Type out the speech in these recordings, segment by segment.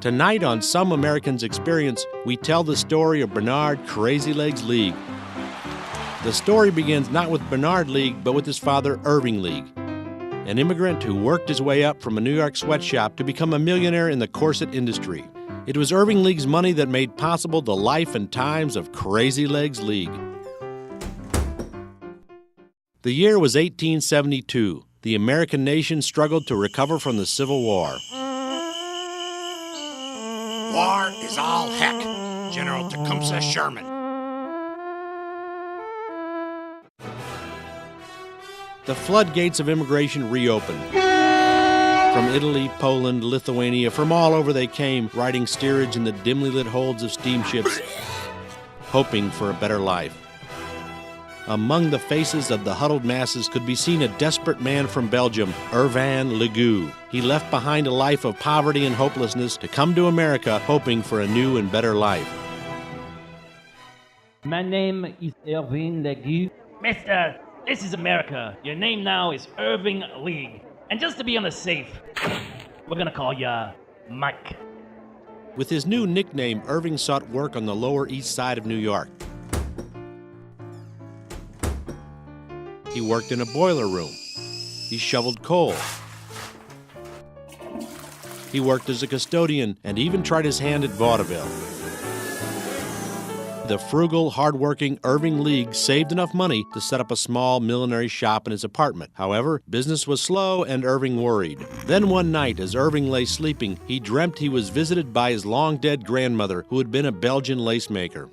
Tonight on Some Americans Experience, we tell the story of Bernard Crazy Legs League. The story begins not with Bernard League, but with his father, Irving League, an immigrant who worked his way up from a New York sweatshop to become a millionaire in the corset industry. It was Irving League's money that made possible the life and times of Crazy Legs League. The year was 1872. The American nation struggled to recover from the Civil War. War is all heck, General Tecumseh Sherman. The floodgates of immigration reopened. From Italy, Poland, Lithuania, from all over they came, riding steerage in the dimly lit holds of steamships, hoping for a better life. Among the faces of the huddled masses could be seen a desperate man from Belgium, Irvin Legoux. He left behind a life of poverty and hopelessness to come to America hoping for a new and better life. My name is Irvin Legoux. Mister, this is America. Your name now is Irving League. And just to be on the safe, we're gonna call you Mike. With his new nickname, Irving sought work on the Lower East Side of New York. He worked in a boiler room. He shoveled coal. He worked as a custodian and even tried his hand at vaudeville. The frugal, hard-working Irving League saved enough money to set up a small millinery shop in his apartment. However, business was slow and Irving worried. Then one night, as Irving lay sleeping, he dreamt he was visited by his long-dead grandmother, who had been a Belgian lace maker.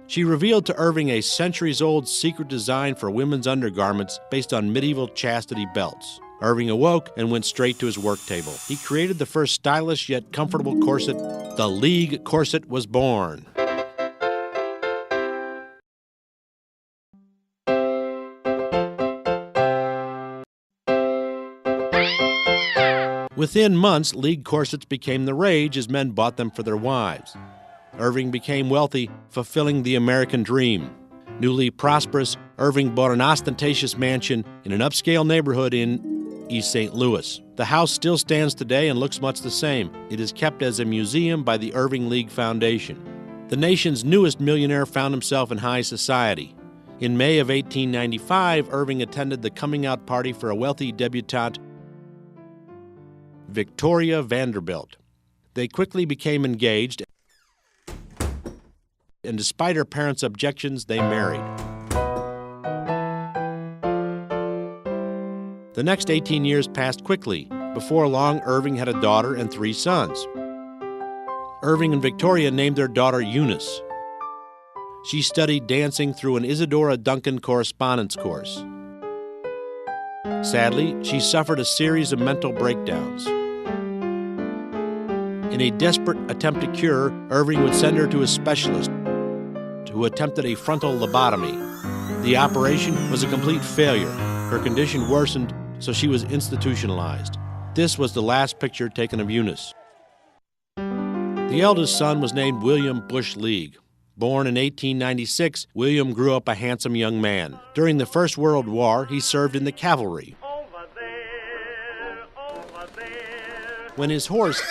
She revealed to Irving a centuries-old secret design for women's undergarments based on medieval chastity belts. Irving awoke and went straight to his work table. He created the first stylish yet comfortable corset. The League corset was born. Within months, League corsets became the rage as men bought them for their wives. Irving became wealthy, fulfilling the American dream. Newly prosperous, Irving bought an ostentatious mansion in an upscale neighborhood in East St. Louis. The house still stands today and looks much the same. It is kept as a museum by the Irving League Foundation. The nation's newest millionaire found himself in high society. In May of 1895, Irving attended the coming-out party for a wealthy debutante, Victoria Vanderbilt. They quickly became engaged, and despite her parents' objections, they married. The next 18 years passed quickly. Before long, Irving had a daughter and 3 sons. Irving and Victoria named their daughter Eunice. She studied dancing through an Isadora Duncan correspondence course. Sadly, she suffered a series of mental breakdowns. In a desperate attempt to cure, Irving would send her to a specialist who attempted a frontal lobotomy. The operation was a complete failure. Her condition worsened, so she was institutionalized. This was the last picture taken of Eunice. The eldest son was named William Bush League. Born in 1896, William grew up a handsome young man. During the First World War, he served in the cavalry. When his horse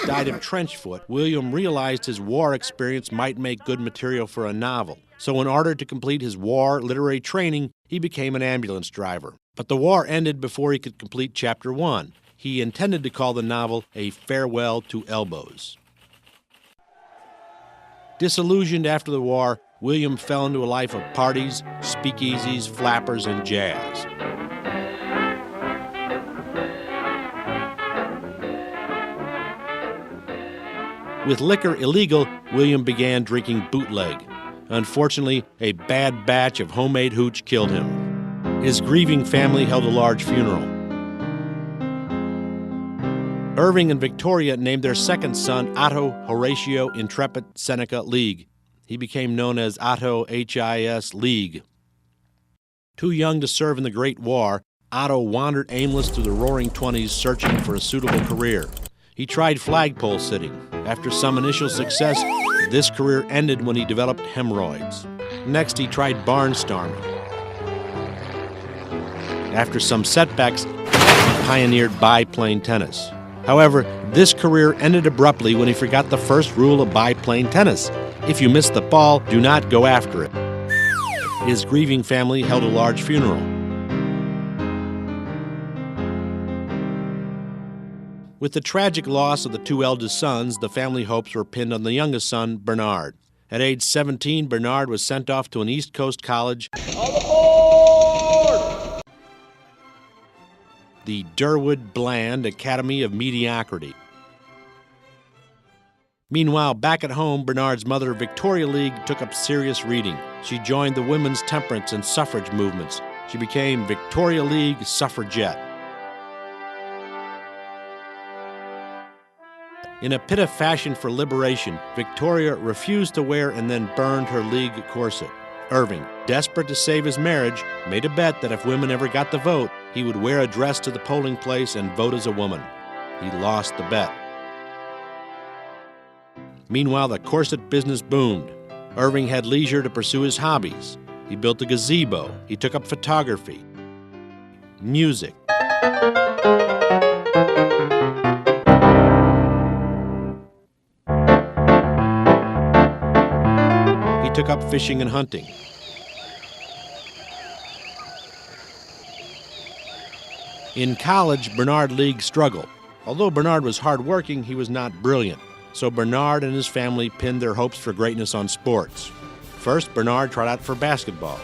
died of trench foot, William realized his war experience might make good material for a novel. So in order to complete his war literary training, he became an ambulance driver. But the war ended before he could complete Chapter 1. He intended to call the novel A Farewell to Elbows. Disillusioned after the war, William fell into a life of parties, speakeasies, flappers, and jazz. With liquor illegal, William began drinking bootleg. Unfortunately, a bad batch of homemade hooch killed him. His grieving family held a large funeral. Irving and Victoria named their second son Otto Horatio Intrepid Seneca League. He became known as Otto H.I.S. League. Too young to serve in the Great War, Otto wandered aimless through the roaring 20s searching for a suitable career. He tried flagpole sitting. After some initial success, this career ended when he developed hemorrhoids. Next, he tried barnstorming. After some setbacks, he pioneered biplane tennis. However, this career ended abruptly when he forgot the first rule of biplane tennis. If you miss the ball, do not go after it. His grieving family held a large funeral. With the tragic loss of the two eldest sons, the family hopes were pinned on the youngest son, Bernard. At age 17, Bernard was sent off to an East Coast college, the Durwood Bland Academy of Mediocrity. Meanwhile, back at home, Bernard's mother, Victoria League, took up serious reading. She joined the women's temperance and suffrage movements. She became Victoria League suffragette. In a pit of fashion for liberation, Victoria refused to wear and then burned her League corset. Irving, desperate to save his marriage, made a bet that if women ever got the vote, he would wear a dress to the polling place and vote as a woman. He lost the bet. Meanwhile, the corset business boomed. Irving had leisure to pursue his hobbies. He built a gazebo. He took up photography, music. He took up fishing and hunting. In college, Bernard League struggled. Although Bernard was hardworking, he was not brilliant. So Bernard and his family pinned their hopes for greatness on sports. First, Bernard tried out for basketball.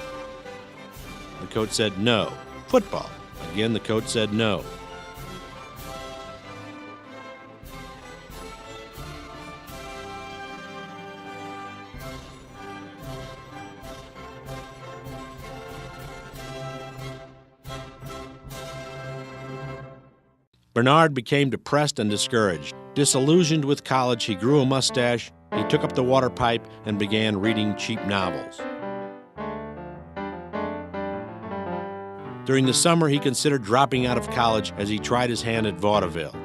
The coach said no. Football. Again, the coach said no. Bernard became depressed and discouraged. Disillusioned with college, he grew a mustache, he took up the water pipe, and began reading cheap novels. During the summer, he considered dropping out of college as he tried his hand at vaudeville.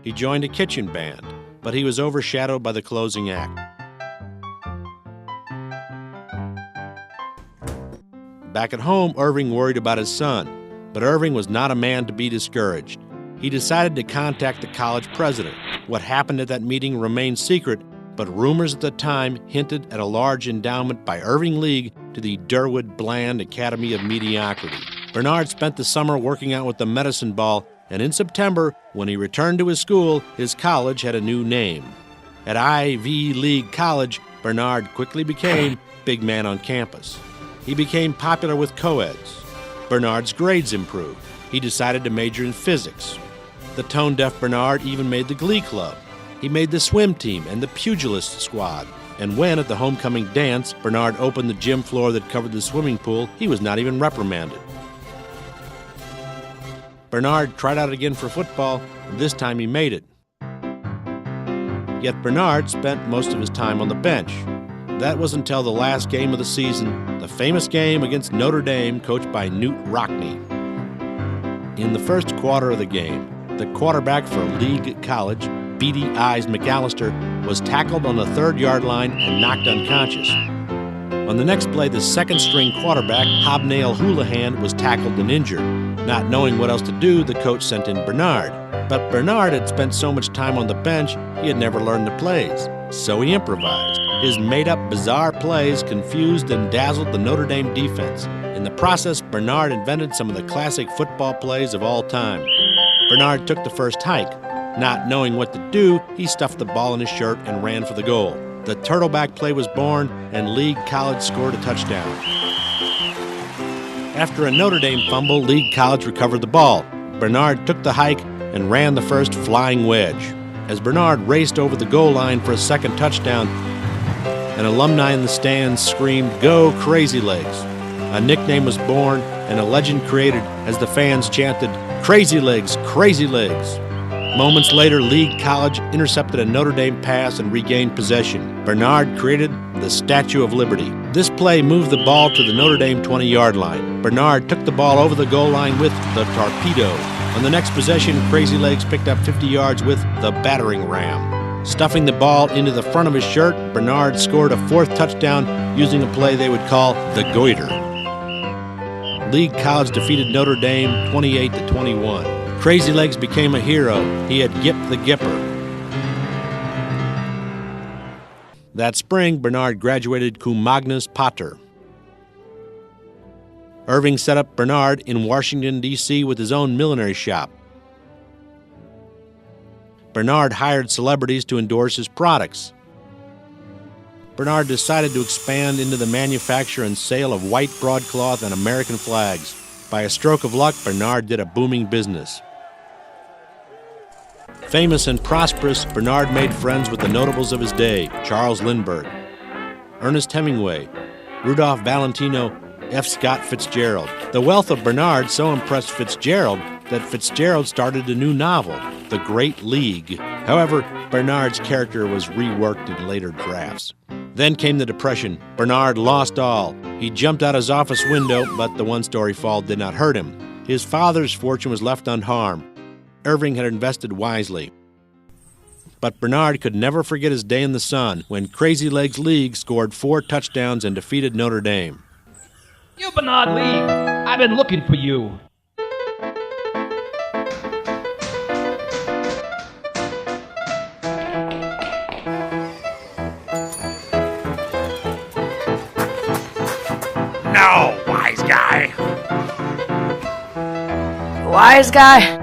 He joined a kitchen band, but he was overshadowed by the closing act. Back at home, Irving worried about his son. But Irving was not a man to be discouraged. He decided to contact the college president. What happened at that meeting remained secret, but rumors at the time hinted at a large endowment by Irving League to the Durwood Bland Academy of Mediocrity. Bernard spent the summer working out with the medicine ball, and in September, when he returned to his school, his college had a new name. At Ivy League College, Bernard quickly became big man on campus. He became popular with co-eds. Bernard's grades improved. He decided to major in physics. The tone-deaf Bernard even made the glee club. He made the swim team and the pugilist squad. And when, at the homecoming dance, Bernard opened the gym floor that covered the swimming pool, he was not even reprimanded. Bernard tried out again for football, and this time he made it. Yet Bernard spent most of his time on the bench. That was until the last game of the season, the famous game against Notre Dame, coached by Newt Rockne. In the first quarter of the game, the quarterback for League College, Beady Eyes McAllister, was tackled on the 3rd-yard line and knocked unconscious. On the next play, the second-string quarterback, Hobnail Houlihan, was tackled and injured. Not knowing what else to do, the coach sent in Bernard. But Bernard had spent so much time on the bench, he had never learned the plays. So he improvised. His made-up bizarre plays confused and dazzled the Notre Dame defense. In the process, Bernard invented some of the classic football plays of all time. Bernard took the first hike. Not knowing what to do, he stuffed the ball in his shirt and ran for the goal. The turtleback play was born, and League College scored a touchdown. After a Notre Dame fumble, League College recovered the ball. Bernard took the hike and ran the first flying wedge. As Bernard raced over the goal line for a second touchdown, an alumni in the stands screamed, "Go Crazy Legs!" A nickname was born and a legend created as the fans chanted, "Crazy Legs, Crazy Legs!" Moments later, League College intercepted a Notre Dame pass and regained possession. Bernard created the Statue of Liberty. This play moved the ball to the Notre Dame 20-yard line. Bernard took the ball over the goal line with the torpedo. On the next possession, Crazy Legs picked up 50 yards with the battering ram. Stuffing the ball into the front of his shirt, Bernard scored a 4th touchdown using a play they would call the goiter. League College defeated Notre Dame 28-21. Crazy Legs became a hero. He had gipped the Gipper. That spring, Bernard graduated cum magna pater. Irving set up Bernard in Washington, D.C. with his own millinery shop. Bernard hired celebrities to endorse his products. Bernard decided to expand into the manufacture and sale of white broadcloth and American flags. By a stroke of luck, Bernard did a booming business. Famous and prosperous, Bernard made friends with the notables of his day: Charles Lindbergh, Ernest Hemingway, Rudolph Valentino, F. Scott Fitzgerald. The wealth of Bernard so impressed Fitzgerald that Fitzgerald started a new novel, The Great League. However, Bernard's character was reworked in later drafts. Then came the Depression. Bernard lost all. He jumped out his office window, but the one-story fall did not hurt him. His father's fortune was left unharmed. Irving had invested wisely. But Bernard could never forget his day in the sun when Crazy Legs League scored 4 touchdowns and defeated Notre Dame. You, Bernard League, I've been looking for you. No, wise guy. Wise guy?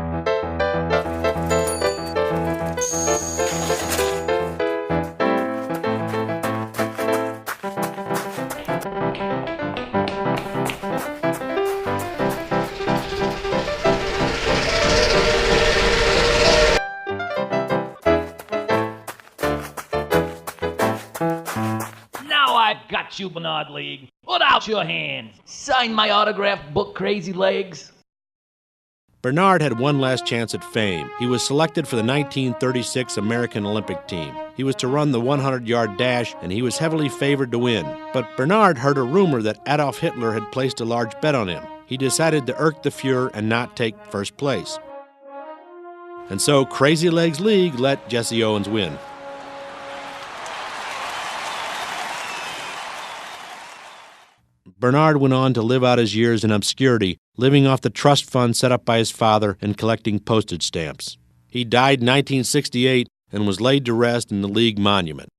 Now I've got you, Bernard League. Put out your hands. Sign my autographed book, Crazy Legs. Bernard had one last chance at fame. He was selected for the 1936 American Olympic team. He was to run the 100-yard dash, and he was heavily favored to win. But Bernard heard a rumor that Adolf Hitler had placed a large bet on him. He decided to irk the Fuhrer and not take first place. And so Crazy Legs League let Jesse Owens win. Bernard went on to live out his years in obscurity, living off the trust fund set up by his father and collecting postage stamps. He died in 1968 and was laid to rest in the League Monument.